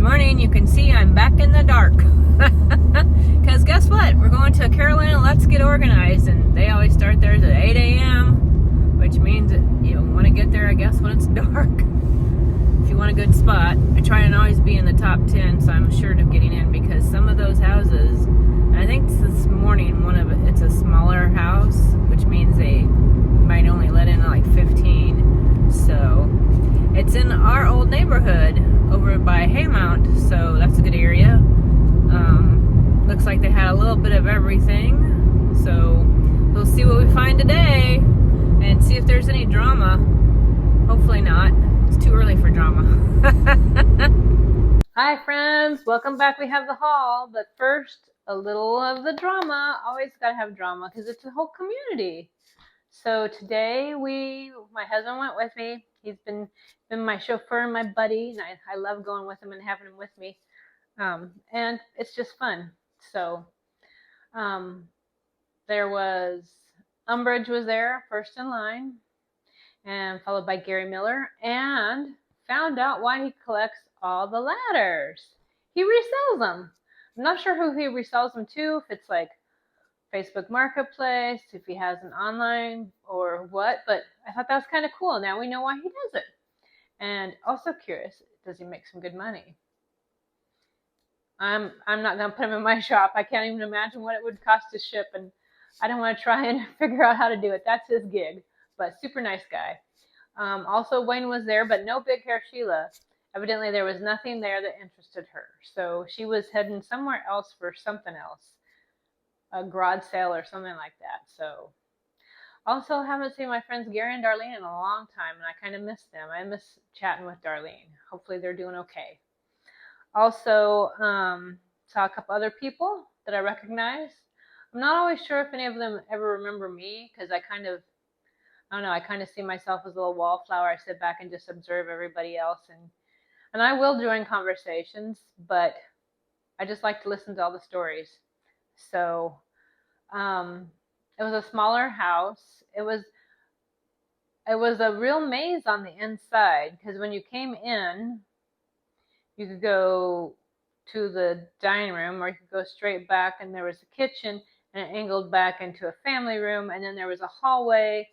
morning. You can see I'm back in the dark. Because guess what? We're going to Carolina Let's Get Organized, and they always start theirs at 8 a.m., which means that you want to get there, I guess, when it's dark. If you want a good spot. I try and always be in the top 10, so I'm assured of getting in, because some of those houses, I think this morning, it's a smaller house, which means they might only let in like 15. So it's in our old neighborhood over by Haymount, so that's a good area. Looks like they had a little bit of everything, so we'll see what we find today and see if there's any drama. Hopefully not. It's too early for drama. Hi friends, welcome back. We have the haul, but first a little of the drama. Always gotta have drama because it's a whole community. So today my husband went with me. He's been my chauffeur and my buddy, and I love going with him and having him with me. And it's just fun. So there was Umbridge was there first in line, and followed by Gary Miller, and found out why he collects all the ladders. He resells them. I'm not sure who he resells them to, if it's like Facebook Marketplace, if he has an online or what, but I thought that was kind of cool. Now we know why he does it. And also curious, does he make some good money? I'm not going to put him in my shop. I can't even imagine what it would cost to ship, and I don't want to try and figure out how to do it. That's his gig, but super nice guy. Also, Wayne was there, but no Big Hair Sheila. Evidently, there was nothing there that interested her, so she was heading somewhere else for something else, a garage sale or something like that. So, also haven't seen my friends Gary and Darlene in a long time, and I kind of miss them. I miss chatting with Darlene. Hopefully, they're doing okay. Also, saw a couple other people that I recognize. I'm not always sure if any of them ever remember me, because I kind of see myself as a little wallflower. I sit back and just observe everybody else, and I will join conversations, but I just like to listen to all the stories. So, it was a smaller house. It was a real maze on the inside, because when you came in, you could go to the dining room, or you could go straight back, and there was a kitchen, and it angled back into a family room, and then there was a hallway,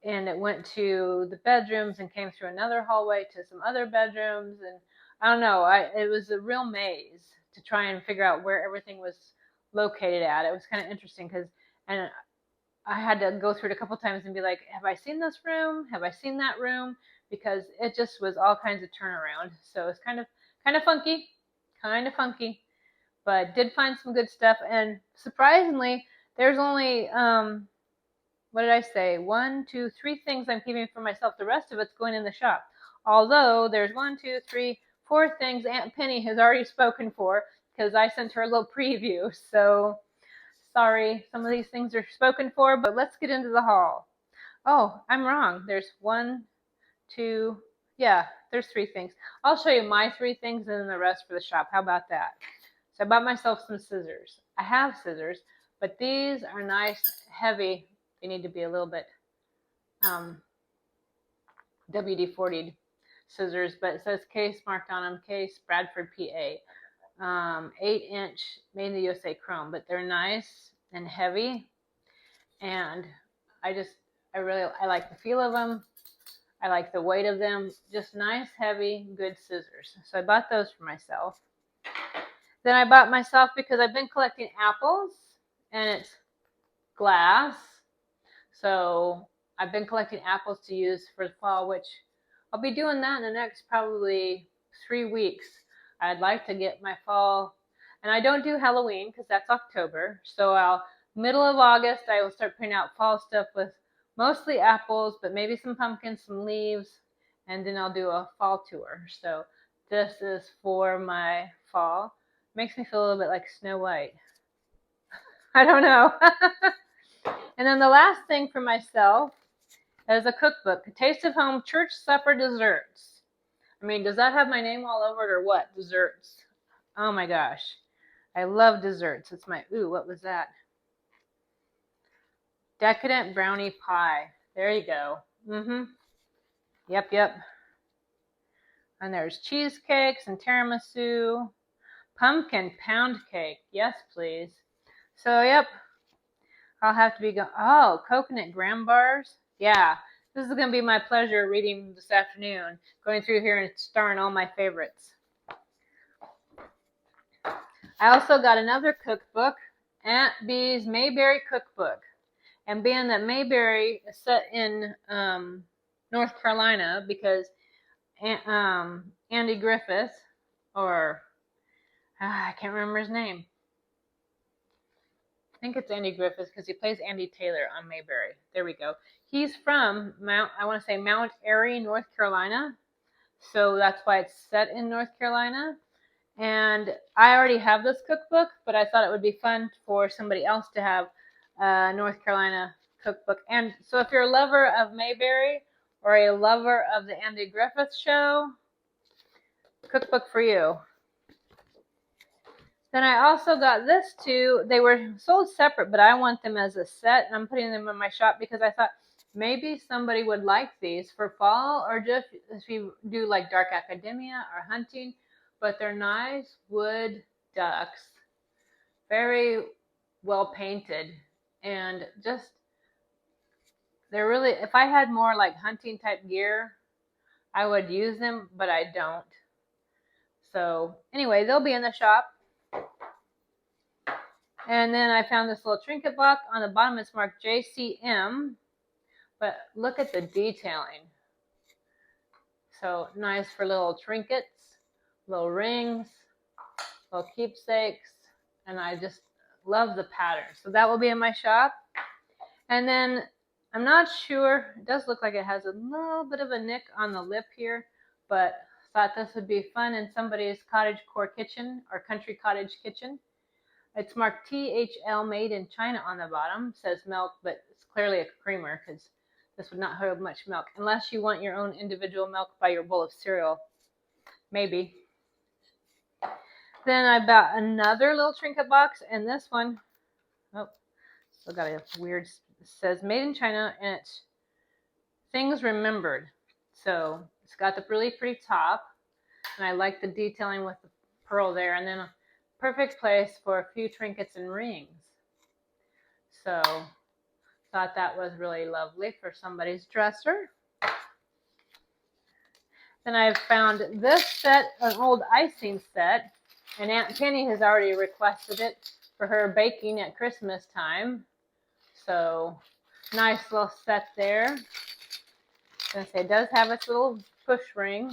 and it went to the bedrooms and came through another hallway to some other bedrooms, and I don't know, it was a real maze to try and figure out where everything was located at. It was kind of interesting, and I had to go through it a couple times and be like, have I seen this room? Have I seen that room? Because it just was all kinds of turnaround. So it's kind of funky, but did find some good stuff. And surprisingly, there's only, what did I say? 1, 2, 3 things I'm keeping for myself. The rest of it's going in the shop. Although there's 1, 2, 3, 4 things Aunt Penny has already spoken for, because I sent her a little preview. So sorry, some of these things are spoken for, but let's get into the haul. Oh, I'm wrong. There's 1, 2, yeah, there's 3 things. I'll show you my 3 things and then the rest for the shop. How about that? So I bought myself some scissors. I have scissors, but these are nice, heavy. They need to be a little bit WD-40 scissors, but it says case marked on them, case Bradford, PA. 8-inch made in the USA chrome, but they're nice and heavy, and I like the feel of them. I like the weight of them. Just nice, heavy, good scissors. So I bought those for myself. Then I bought myself, because I've been collecting apples, and it's glass. So I've been collecting apples to use for the fall, which I'll be doing that in the next probably 3 weeks. I'd like to get my fall, and I don't do Halloween because that's October. So middle of August, I will start putting out fall stuff with mostly apples, but maybe some pumpkins, some leaves, and then I'll do a fall tour. So this is for my fall. Makes me feel a little bit like Snow White. I don't know. And then the last thing for myself is a cookbook, A Taste of Home Church Supper Desserts. I mean, does that have my name all over it or what? Desserts. Oh my gosh. I love desserts. It's my, what was that? Decadent Brownie Pie. There you go. Yep. And there's cheesecakes and tiramisu. Pumpkin pound cake. Yes, please. So, yep. I'll have to be going. Oh, coconut graham bars. Yeah. This is going to be my pleasure reading this afternoon. Going through here and starring all my favorites. I also got another cookbook. Aunt Bee's Mayberry Cookbook. And being that Mayberry is set in North Carolina because Andy Griffith, or I can't remember his name. I think it's Andy Griffith because he plays Andy Taylor on Mayberry. There we go. He's from Mount Airy, North Carolina. So that's why it's set in North Carolina. And I already have this cookbook, but I thought it would be fun for somebody else to have a North Carolina cookbook. And so if you're a lover of Mayberry or a lover of the Andy Griffith Show, cookbook for you. Then I also got this too. They were sold separate, but I want them as a set. And I'm putting them in my shop because I thought maybe somebody would like these for fall, or just if you do like dark academia or hunting. But they're nice wood ducks, very well painted, and just they're really, if I had more like hunting type gear, I would use them, but I don't. So anyway, they'll be in the shop. And then I found this little trinket box. On the bottom it's marked JCM, but look at the detailing. So nice for little trinkets, little rings, little keepsakes, and I just love the pattern. So that will be in my shop. And then I'm not sure, it does look like it has a little bit of a nick on the lip here, but thought this would be fun in somebody's cottage core kitchen or country cottage kitchen. It's marked THL made in China on the bottom. It says milk, but it's clearly a creamer because this would not hold much milk unless you want your own individual milk by your bowl of cereal. Maybe. Then I bought another little trinket box, and this one, oh, still got a weird, it says made in China, and it's things remembered. So it's got the really pretty top, and I like the detailing with the pearl there, and then a perfect place for a few trinkets and rings. So thought that was really lovely for somebody's dresser. Then I found this set, an old icing set, and Aunt Penny has already requested it for her baking at Christmas time. So nice little set there. And it does have its little push ring.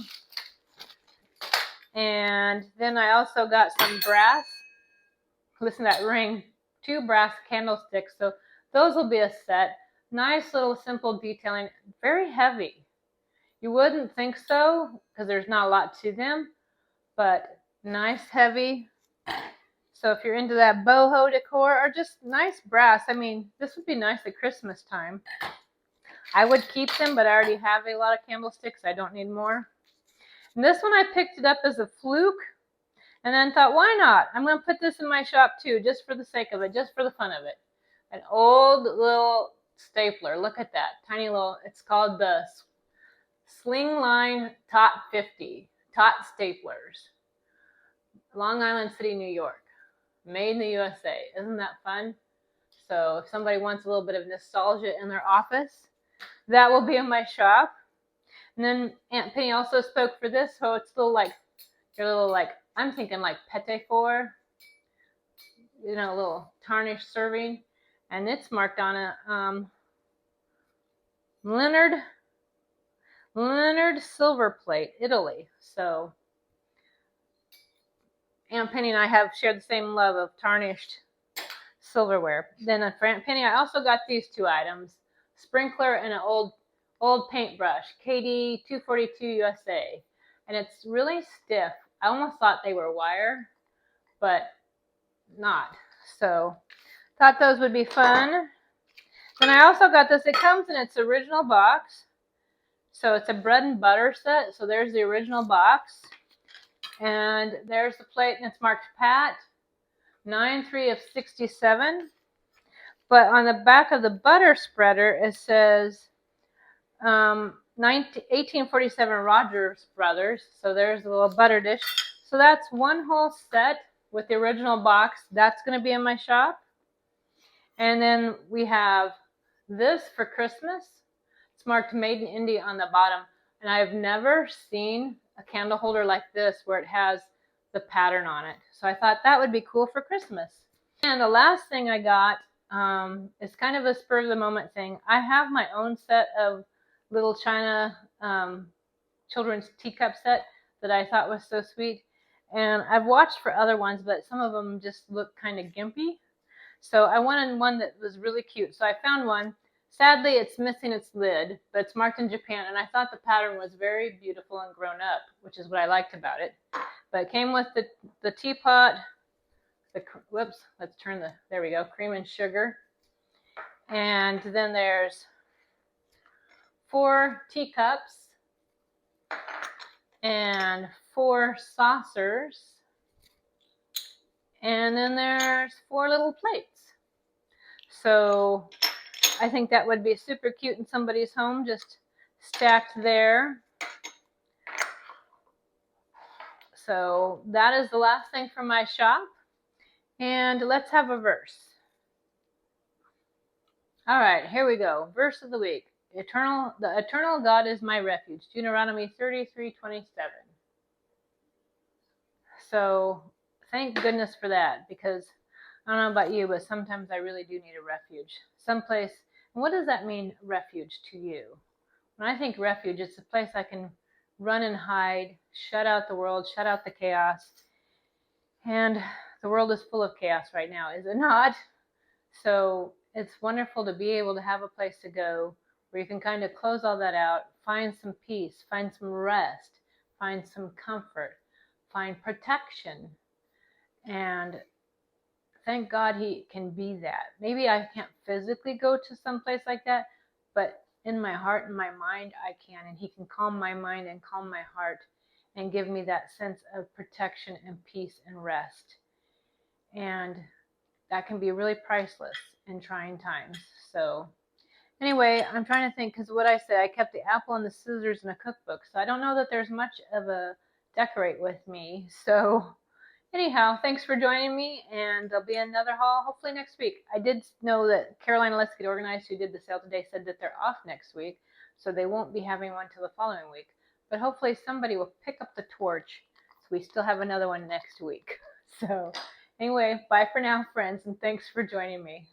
And then I also got some brass, listen to that ring, 2 brass candlesticks. So those will be a set. Nice little simple detailing, very heavy. You wouldn't think so because there's not a lot to them, but nice heavy. So if you're into that boho decor or just nice brass, I mean, this would be nice at Christmas time. I would keep them, but I already have a lot of candlesticks. I don't need more. And this one I picked it up as a fluke and then thought, why not? I'm going to put this in my shop too, just for the sake of it, just for the fun of it. An old little stapler. Look at that. Tiny little, it's called the Slingline Tot 50. Tot Staplers. Long Island City, New York. Made in the USA. Isn't that fun? So if somebody wants a little bit of nostalgia in their office, that will be in my shop. And then Aunt Penny also spoke for this, so it's little like, your little like, I'm thinking like pate four, you know, a little tarnished serving. And it's marked on a Leonard silver plate, Italy. So Aunt Penny and I have shared the same love of tarnished silverware. Then for Aunt Penny, I also got these 2 items, sprinkler and an old paintbrush, KD 242 USA. And it's really stiff. I almost thought they were wire, but not. So thought those would be fun. Then I also got this. It comes in its original box. So it's a bread and butter set. So there's the original box. And there's the plate, and it's marked Pat, 9/3 of 67. But on the back of the butter spreader, it says 9 1847 Rogers Brothers. So there's a little butter dish. So that's one whole set with the original box. That's going to be in my shop. And then we have this for Christmas. It's marked Made in India on the bottom. And I've never seen a candle holder like this where it has the pattern on it. So I thought that would be cool for Christmas. And the last thing I got is kind of a spur of the moment thing. I have my own set of little China children's teacup set that I thought was so sweet. And I've watched for other ones, but some of them just look kind of gimpy. So I wanted one that was really cute. So I found one. Sadly, it's missing its lid, but it's marked in Japan. And I thought the pattern was very beautiful and grown up, which is what I liked about it. But it came with the teapot. Whoops, let's turn there we go, cream and sugar. And then there's 4 teacups and 4 saucers. And then there's 4 little plates. So I think that would be super cute in somebody's home, just stacked there. So that is the last thing from my shop. And let's have a verse. All right, here we go. Verse of the week. The eternal God is my refuge. Deuteronomy 33:27. So thank goodness for that, because I don't know about you, but sometimes I really do need a refuge. Someplace. And what does that mean, refuge, to you? When I think refuge, it's a place I can run and hide, shut out the world, shut out the chaos. And the world is full of chaos right now, is it not? So it's wonderful to be able to have a place to go where you can kind of close all that out, find some peace, find some rest, find some comfort, find protection. And thank God he can be that. Maybe I can't physically go to some place like that, but in my heart and my mind I can. And he can calm my mind and calm my heart and give me that sense of protection and peace and rest. And that can be really priceless in trying times. So anyway, I'm trying to think, because what I said, I kept the apple and the scissors in a cookbook. So I don't know that there's much of a decorate with me. So anyhow, thanks for joining me, and there'll be another haul hopefully next week. I did know that Carolina Let's Get Organized, who did the sale today, said that they're off next week, so they won't be having one till the following week. But hopefully somebody will pick up the torch, so we still have another one next week. So anyway, bye for now, friends, and thanks for joining me.